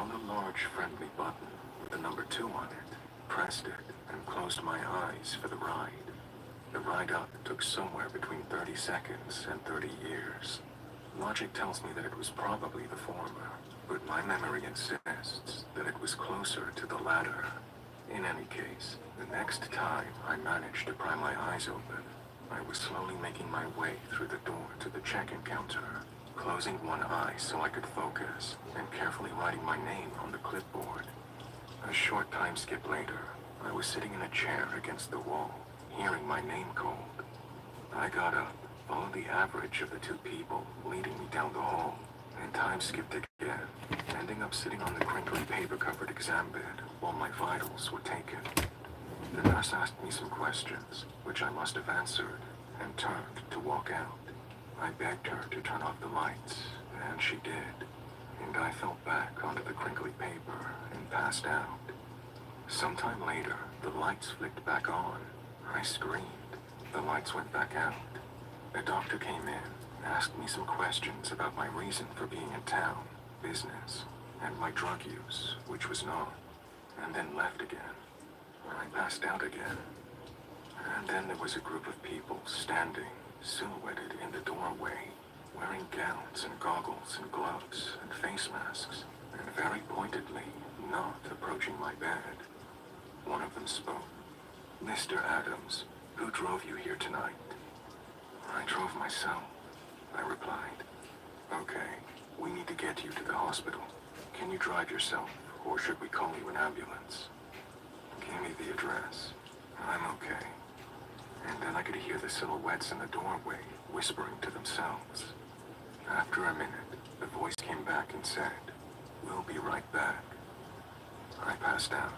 found a large friendly button with the number 2 on it, pressed it, and closed my eyes for the ride. The ride up took somewhere between 30 seconds and 30 years. Logic tells me that it was probably the former, but my memory insists that it was closer to the latter. In any case, the next time I managed to pry my eyes open, I was slowly making my way through the door to the check-in counter, closing one eye so I could focus, and carefully writing my name on the clipboard. A short time skip later, I was sitting in a chair against the wall, hearing my name called. I got up, followed the average of the 2 people leading me down the hall, and time skipped again, ending up sitting on the crinkly paper-covered exam bed while my vitals were taken. The nurse asked me some questions, which I must have answered, and turned to walk out. I begged her to turn off the lights, and she did, and I fell back onto the crinkly paper and passed out. Sometime later, the lights flicked back on. I screamed. The lights went back out. A doctor came in, asked me some questions about my reason for being in town, business, and my drug use, which was not, and then left again. I passed out again. And then there was a group of people standing, silhouetted in the doorway, wearing gowns and goggles and gloves and face masks, and very pointedly not approaching my bed. One of them spoke. "Mr. Adams, who drove you here tonight?" "I drove myself," I replied. "Okay, we need to get you to the hospital. Can you drive yourself, or should we call you an ambulance?" "Give me the address. I'm okay." And then I could hear the silhouettes in the doorway whispering to themselves. After a minute, the voice came back and said, "We'll be right back." I passed out.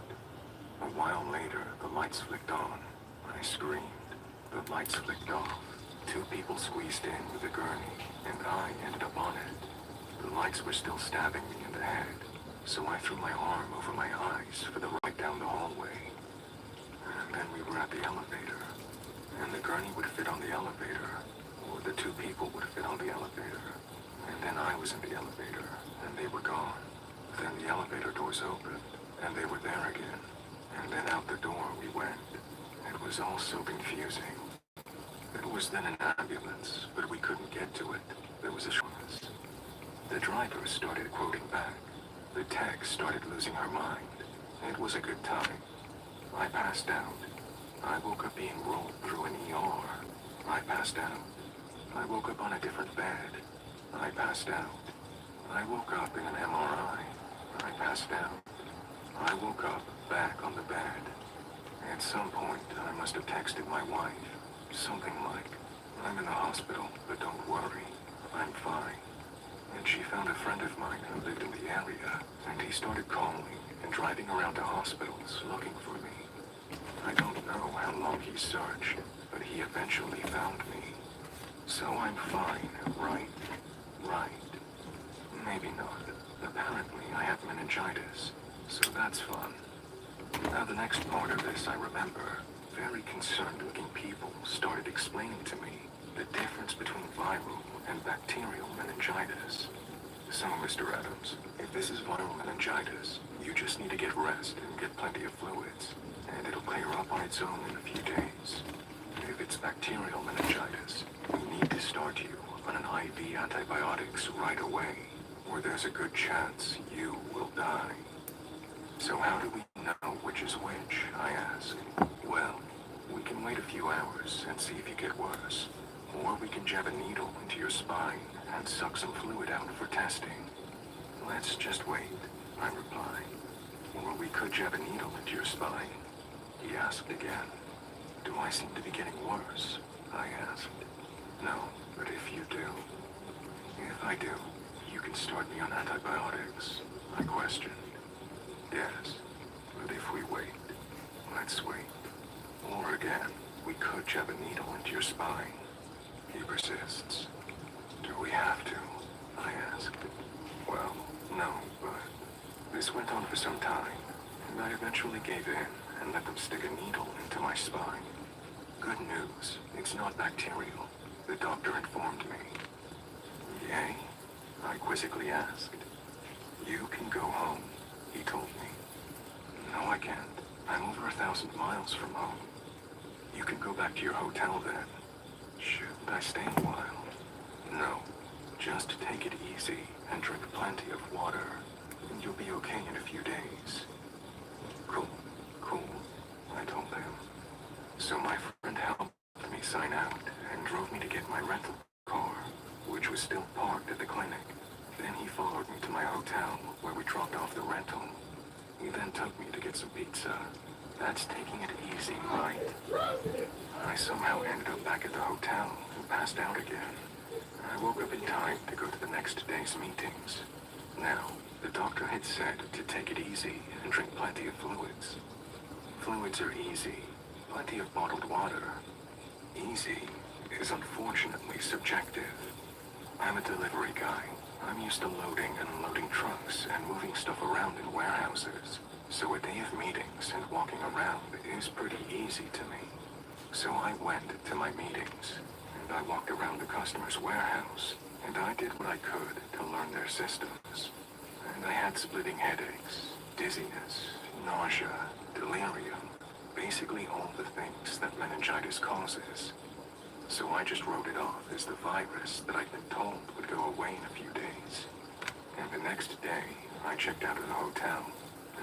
A while later, the lights flicked on. I screamed. The lights flicked off. 2 people squeezed in with a gurney, and I ended up on it. The lights were still stabbing me in the head, so I threw my arm over my eyes for the ride down the hallway. And then we were at the elevator, and the gurney would fit on the elevator, or the 2 people would fit on the elevator. And then I was in the elevator, and they were gone. Then the elevator doors opened, and they were there again. And then out the door we went. It was all so confusing. It was then an ambulance, but we couldn't get to it. There was a shortness. The driver started quoting back. The tech started losing her mind. It was a good time. I passed out. I woke up being rolled through an ER. I passed out. I woke up on a different bed. I passed out. I woke up in an MRI. I passed out. I woke up back on the bed. At some point, I must have texted my wife. Something like, "I'm in the hospital, but don't worry. I'm fine." And she found a friend of mine who lived in the area, and he started calling and driving around to hospitals looking for me. I don't know how long he searched, but he eventually found me. So I'm fine, right? Right. Maybe not. Apparently I have meningitis, so that's fun. Now the next part of this I remember. Very concerned-looking people started explaining to me the difference between viral and bacterial meningitis. So, Mr. Adams, if this is viral meningitis, you just need to get rest and get plenty of fluids, and it'll clear up on its own in a few days. If it's bacterial meningitis, we need to start you on an IV antibiotics right away, or there's a good chance you will die. So how do we know which is which, I asked. Well, we can wait a few hours and see if you get worse. Or we can jab a needle into your spine and suck some fluid out for testing. Let's just wait, I replied. Or we could jab a needle into your spine. He asked again. Do I seem to be getting worse? I asked. No, but if you do. If I do, you can start me on antibiotics, I questioned. Yes, but if we wait, let's wait. Or again, we could jab a needle into your spine. He persists. Do we have to? I asked. Well, no, but this went on for some time, and I eventually gave in and let them stick a needle into my spine. Good news, it's not bacterial, the doctor informed me. Yay? I quizzically asked. You can go home. 4,000 miles from home. You can go back to your hotel then. Shouldn't I stay a while? No. Just take it easy and drink plenty of water, and you'll be okay in a few days. Cool, cool, I told him. So my friend helped me sign out and drove me to get my rental car, which was still parked at the clinic. Then he followed me to my hotel, where we dropped off the rental. He then took me to get some pizza. That's taking it easy, right? I somehow ended up back at the hotel and passed out again. I woke up in time to go to the next day's meetings. Now, the doctor had said to take it easy and drink plenty of fluids. Fluids are easy, plenty of bottled water. Easy is unfortunately subjective. I'm a delivery guy. I'm used to loading and unloading trucks and moving stuff around in warehouses. So a day of meetings and walking around is pretty easy to me. So I went to my meetings, and I walked around the customer's warehouse, and I did what I could to learn their systems. And I had splitting headaches, dizziness, nausea, delirium, basically all the things that meningitis causes. So I just wrote it off as the virus that I'd been told would go away in a few days. And the next day, I checked out of the hotel,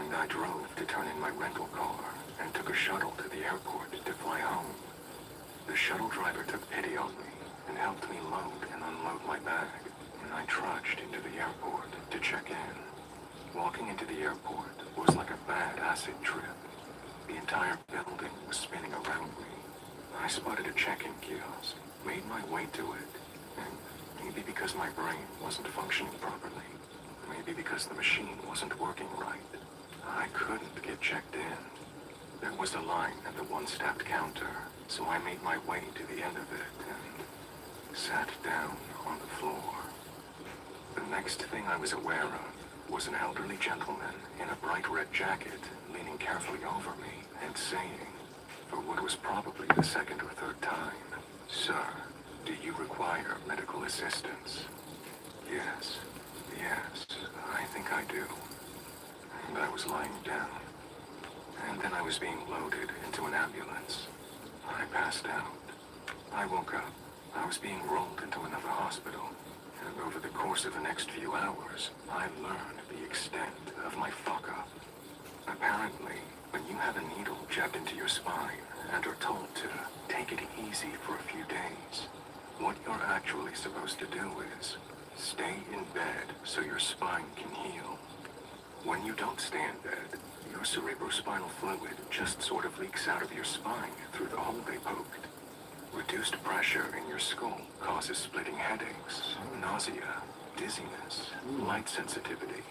and I drove to turn in my rental car and took a shuttle to the airport to fly home. The shuttle driver took pity on me and helped me load and unload my bag, and I trudged into the airport to check in. Walking into the airport was like a bad acid trip. The entire building was spinning around me. I spotted a check-in kiosk, made my way to it, and maybe because my brain wasn't functioning properly, maybe because the machine wasn't working right, I couldn't get checked in. There was a line at the one-staffed counter, so I made my way to the end of it and sat down on the floor. The next thing I was aware of was an elderly gentleman in a bright red jacket leaning carefully over me and saying, for what was probably the second or third time, "Sir, do you require medical assistance?" Yes, I think I do. And I was lying down. And then I was being loaded into an ambulance. I passed out. I woke up. I was being rolled into another hospital. And over the course of the next few hours, I learned the extent of my fuck-up. Apparently, when you have a needle jabbed into your spine and are told to take it easy for a few days, what you're actually supposed to do is stay in bed so your spine can heal. When you don't stay in bed, your cerebrospinal fluid just sort of leaks out of your spine through the hole they poked. Reduced pressure in your skull causes splitting headaches, nausea, dizziness, light sensitivity.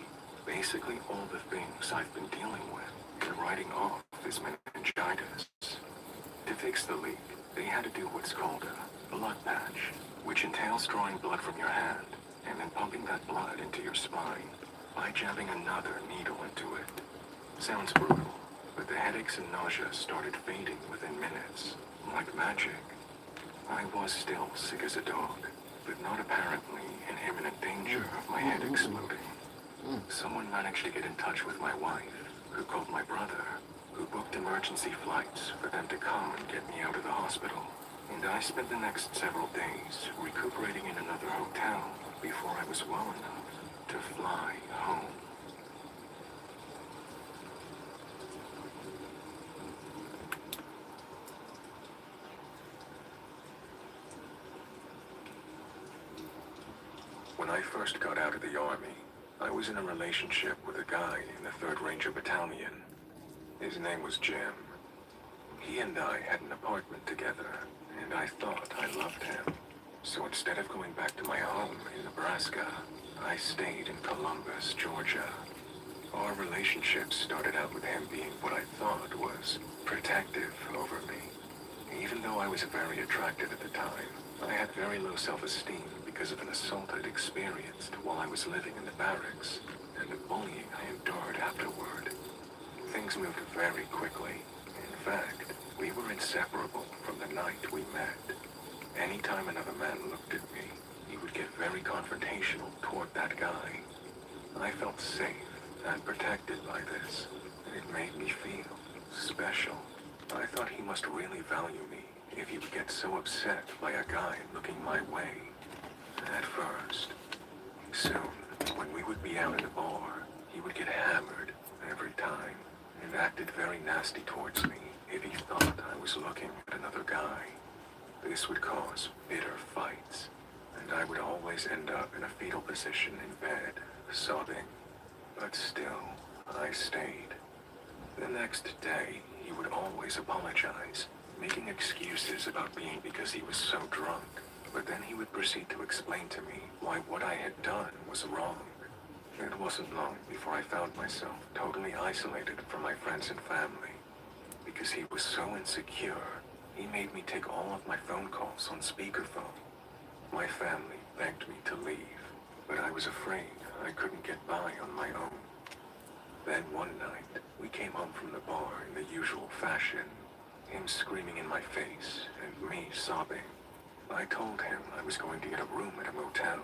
Basically all the things I've been dealing with and writing off as meningitis. To fix the leak, they had to do what's called a blood patch, which entails drawing blood from your hand and then pumping that blood into your spine by jabbing another needle into it. Sounds brutal, but the headaches and nausea started fading within minutes, like magic. I was still sick as a dog, but not apparently in imminent danger of my head exploding. Someone managed to get in touch with my wife, who called my brother, who booked emergency flights for them to come and get me out of the hospital. And I spent the next several days recuperating in another hotel before I was well enough to fly home. When I first got out of the Army, I was in a relationship with a guy in the 3rd Ranger Battalion. His name was Jim. He and I had an apartment together, and I thought I loved him. So instead of going back to my home in Nebraska, I stayed in Columbus, Georgia. Our relationship started out with him being what I thought was protective over me. Even though I was very attractive at the time, I had very low self-esteem because of an assault I'd experienced while I was living in the barracks, and the bullying I endured afterward. Things moved very quickly. In fact, we were inseparable from the night we met. Anytime another man looked at me, he would get very confrontational toward that guy. I felt safe and protected by this, and it made me feel special. I thought he must really value me if he would get so upset by a guy looking my way. At first. Soon, when we would be out at a bar, he would get hammered every time and acted very nasty towards me if he thought I was looking at another guy. This would cause bitter fights, and I would always end up in a fetal position in bed, sobbing. But still, I stayed. The next day, he would always apologize, making excuses about being because he was so drunk. But then he would proceed to explain to me why what I had done was wrong. It wasn't long before I found myself totally isolated from my friends and family. Because he was so insecure, he made me take all of my phone calls on speakerphone. My family begged me to leave, but I was afraid I couldn't get by on my own. Then one night, we came home from the bar in the usual fashion, him screaming in my face and me sobbing. I told him I was going to get a room at a motel,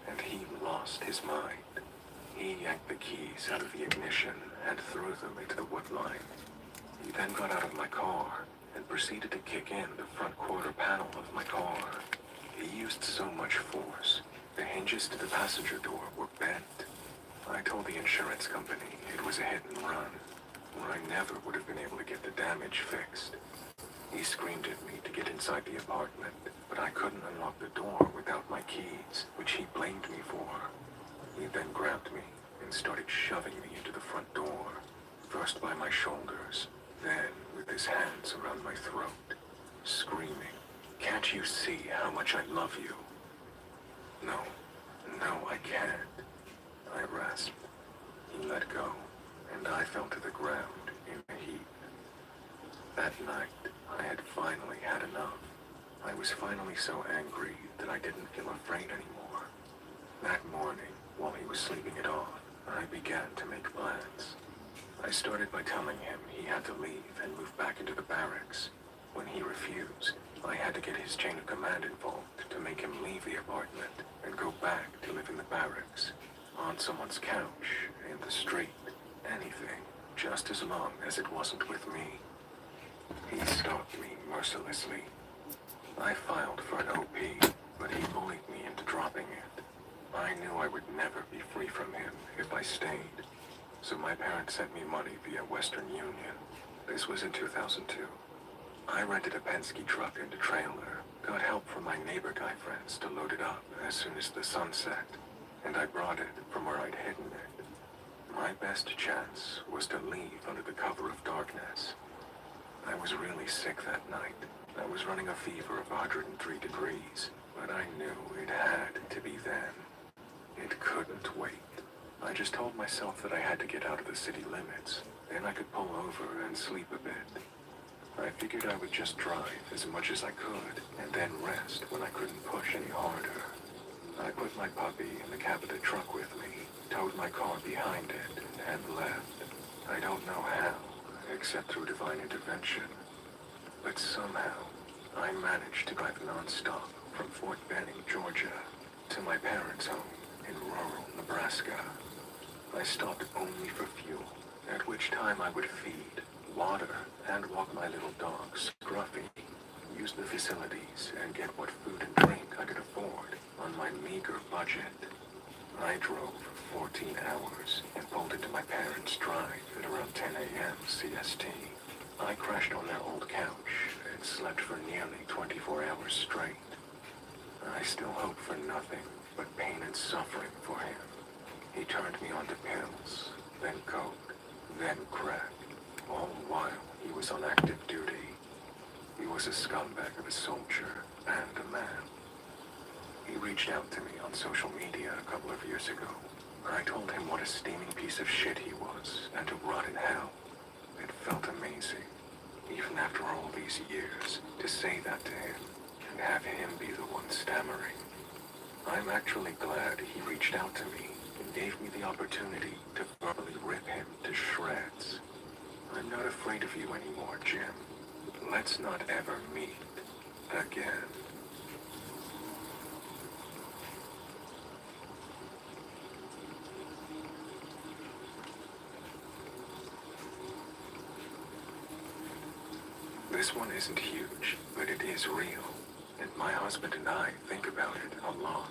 and he lost his mind. He yanked the keys out of the ignition and threw them into the wood line. He then got out of my car and proceeded to kick in the front quarter panel of my car. He used so much force, the hinges to the passenger door were bent. I told the insurance company it was a hit and run, or I never would have been able to get the damage fixed. He screamed at me to get inside the apartment, but I couldn't unlock the door without my keys, which he blamed me for. He then grabbed me and started shoving me into the front door, first by my shoulders, then with his hands around my throat, screaming, "Can't you see how much I love you?" No, I can't. I rasped. He let go, and I fell to the ground in a heap. That night, I had finally had enough. I was finally so angry that I didn't feel afraid anymore. That morning, while he was sleeping it off, I began to make plans. I started by telling him he had to leave and move back into the barracks. When he refused, I had to get his chain of command involved to make him leave the apartment and go back to live in the barracks, on someone's couch, in the street, anything, just as long as it wasn't with me. He stopped me mercilessly. I filed for an OP, but he bullied me into dropping it. I knew I would never be free from him if I stayed, so my parents sent me money via Western Union. This was in 2002. I rented a Penske truck and a trailer, got help from my neighbor guy friends to load it up as soon as the sun set, and I brought it from where I'd hidden it. My best chance was to leave under the cover of darkness. I was really sick that night. I was running a fever of 103 degrees, but I knew it had to be then. It couldn't wait. I just told myself that I had to get out of the city limits, then I could pull over and sleep a bit. I figured I would just drive as much as I could, and then rest when I couldn't push any harder. I put my puppy in the cab of the truck with me, towed my car behind it, and left. I don't know how, except through divine intervention. But somehow, I managed to drive non-stop from Fort Benning, Georgia, to my parents' home in rural Nebraska. I stopped only for fuel, at which time I would feed, water, and walk my little dog, Scruffy, use the facilities, and get what food and drink I could afford on my meager budget. I drove 14 hours and pulled into my parents' drive at around 10 a.m. CST. I crashed on their old couch and slept for nearly 24 hours straight. I still hoped for nothing but pain and suffering for him. He turned me onto pills, then coke, then crack, all while he was on active duty. He was a scumbag of a soldier and a man. He reached out to me on social media a couple of years ago. I told him what a steaming piece of shit he was and to rot in hell. It felt amazing, even after all these years, to say that to him and have him be the one stammering. I'm actually glad he reached out to me and gave me the opportunity to verbally rip him to shreds. I'm not afraid of you anymore, Jim. Let's not ever meet again. This one isn't huge, but it is real, and my husband and I think about it a lot.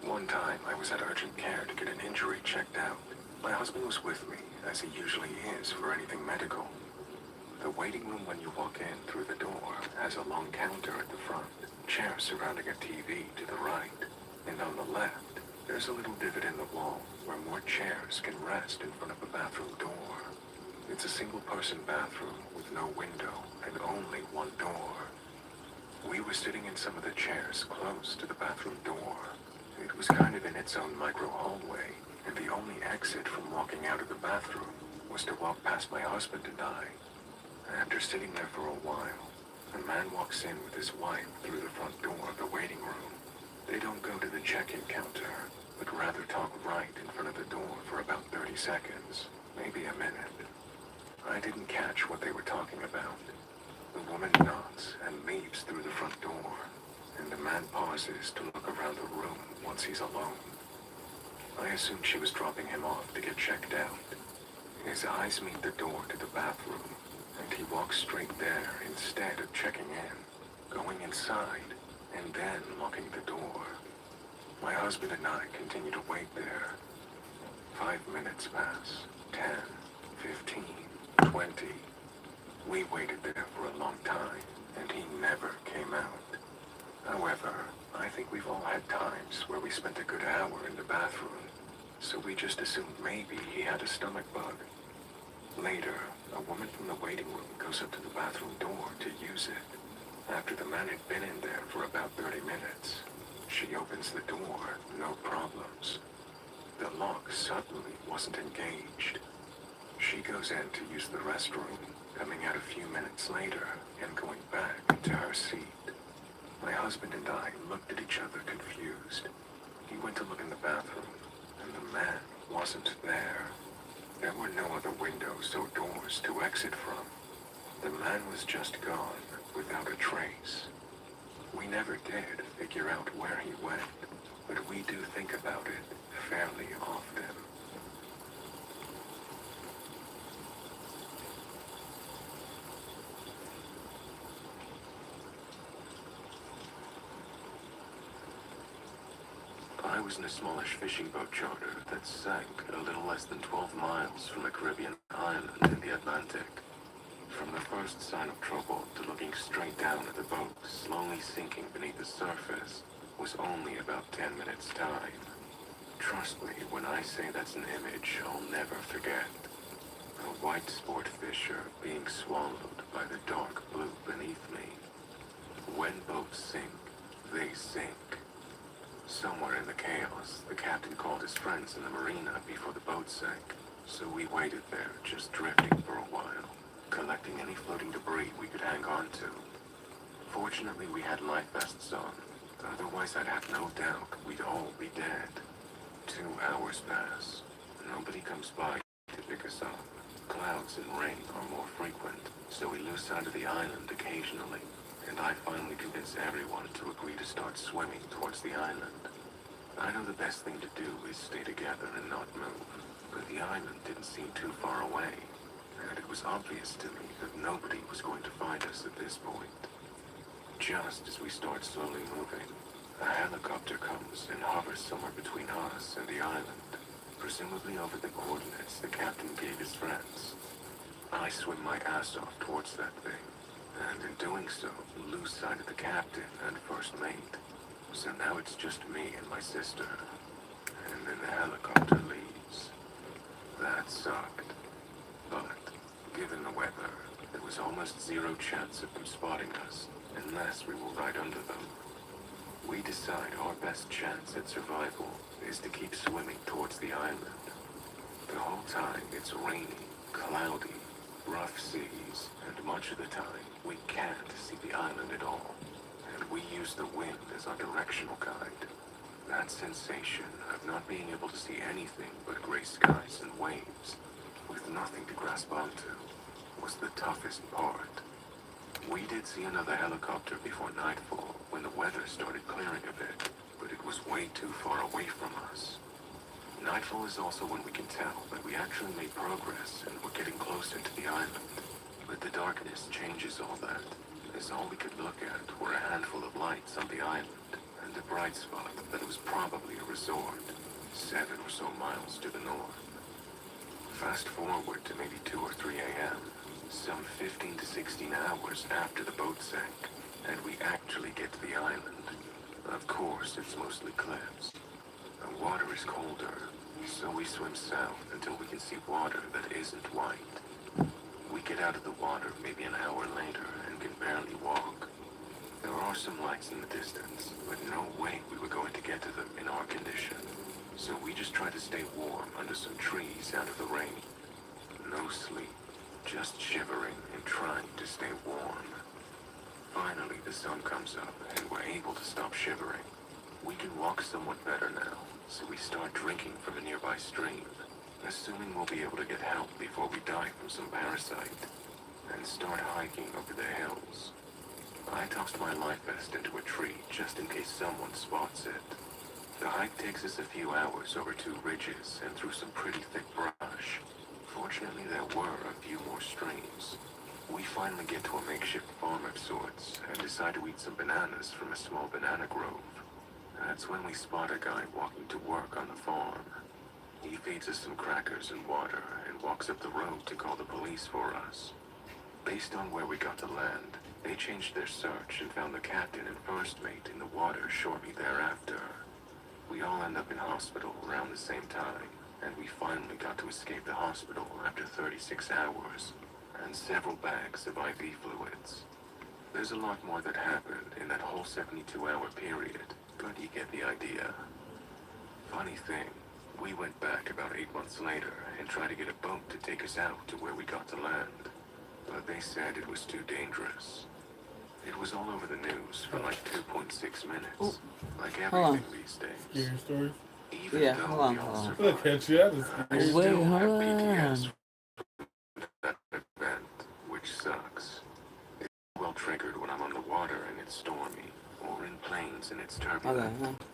One time, I was at urgent care to get an injury checked out. My husband was with me, as he usually is for anything medical. The waiting room when you walk in through the door has a long counter at the front, chairs surrounding a TV to the right, and on the left, there's a little divot in the wall where more chairs can rest in front of the bathroom door. It's a single-person bathroom with no window and only one door. We were sitting in some of the chairs close to the bathroom door. It was kind of in its own micro-hallway, and the only exit from walking out of the bathroom was to walk past my husband and I. After sitting there for a while, a man walks in with his wife through the front door of the waiting room. They don't go to the check-in counter, but rather talk right in front of the door for about 30 seconds, maybe a minute. I didn't catch what they were talking about. The woman nods and leaves through the front door, and the man pauses to look around the room once he's alone. I assumed she was dropping him off to get checked out. His eyes meet the door to the bathroom, and he walks straight there instead of checking in, going inside, and then locking the door. My husband and I continue to wait there. 5 minutes pass, 10, 15, 20. We waited there for a long time, and he never came out. However, I think we've all had times where we spent a good hour in the bathroom, so we just assumed maybe he had a stomach bug. Later, a woman from the waiting room goes up to the bathroom door to use it. After the man had been in there for about 30 minutes, she opens the door, no problems. The lock suddenly wasn't engaged. She goes in to use the restroom, coming out a few minutes later and going back into her seat. My husband and I looked at each other confused. He went to look in the bathroom, and the man wasn't there. There were no other windows or doors to exit from. The man was just gone, without a trace. We never did figure out where he went, but we do think about it fairly often. I was in a smallish fishing boat charter that sank a little less than 12 miles from a Caribbean island in the Atlantic. From the first sign of trouble to looking straight down at the boat slowly sinking beneath the surface was only about 10 minutes' time. Trust me when I say that's an image I'll never forget. A white sport fisher being swallowed by the dark blue beneath me. When boats sink, they sink. Somewhere in the chaos, the captain called his friends in the marina before the boat sank, so we waited there, just drifting for a while, collecting any floating debris we could hang on to. Fortunately, we had life vests on, otherwise I'd have no doubt we'd all be dead. 2 hours pass. Nobody comes by to pick us up. Clouds and rain are more frequent, so we lose sight of the island occasionally, and I finally convince everyone to agree to start swimming towards the island. I know the best thing to do is stay together and not move, but the island didn't seem too far away, and it was obvious to me that nobody was going to find us at this point. Just as we start slowly moving, a helicopter comes and hovers somewhere between us and the island, presumably over the coordinates the captain gave his friends. I swim my ass off towards that thing, and in doing so, lose sight of the captain and first mate. So now it's just me and my sister, and then the helicopter leaves. That sucked, but given the weather, there was almost zero chance of them spotting us, unless we were right under them. We decide our best chance at survival is to keep swimming towards the island. The whole time it's rainy, cloudy, rough seas, and much of the time we can't see the island at all, and we use the wind as our directional guide. That sensation of not being able to see anything but gray skies and waves, with nothing to grasp onto, was the toughest part. We did see another helicopter before nightfall when the weather started clearing a bit, but it was way too far away from us. Nightfall is also when we can tell that we actually made progress and we're getting closer to the island. But the darkness changes all that, as all we could look at were a handful of lights on the island, and a bright spot that was probably a resort, 7 or so miles to the north. Fast forward to maybe 2 or 3 a.m., some 15 to 16 hours after the boat sank, and we actually get to the island. Of course, it's mostly cliffs. The water is colder, so we swim south until we can see water that isn't white. We get out of the water maybe an hour later and can barely walk. There are some lights in the distance, but no way we were going to get to them in our condition. So we just try to stay warm under some trees out of the rain. No sleep, just shivering and trying to stay warm. Finally, the sun comes up and we're able to stop shivering. We can walk somewhat better now, so we start drinking from a nearby stream, assuming we'll be able to get help before we die from some parasite, and start hiking over the hills. I tossed my life vest into a tree just in case someone spots it. The hike takes us a few hours over 2 ridges and through some pretty thick brush. Fortunately, there were a few more streams. We finally get to a makeshift farm of sorts and decide to eat some bananas from a small banana grove. That's when we spot a guy walking to work on the farm. He feeds us some crackers and water and walks up the road to call the police for us. Based on where we got to land, they changed their search and found the captain and first mate in the water shortly thereafter. We all end up in hospital around the same time, and we finally got to escape the hospital after 36 hours, and several bags of IV fluids. There's a lot more that happened in that whole 72-hour period, but you get the idea. Funny thing, we went back about 8 months later and tried to get a boat to take us out to where we got to land, but they said it was too dangerous. It was all over the news for like 2.6 minutes, like everything these days. Scary stories. Even though hold we all on. Look survived, at you. I just I scared. Wait, still have hold PTS on. from that event, which sucks. It's well triggered when I'm on the water and it's stormy, or in planes and it's Okay, turbulent.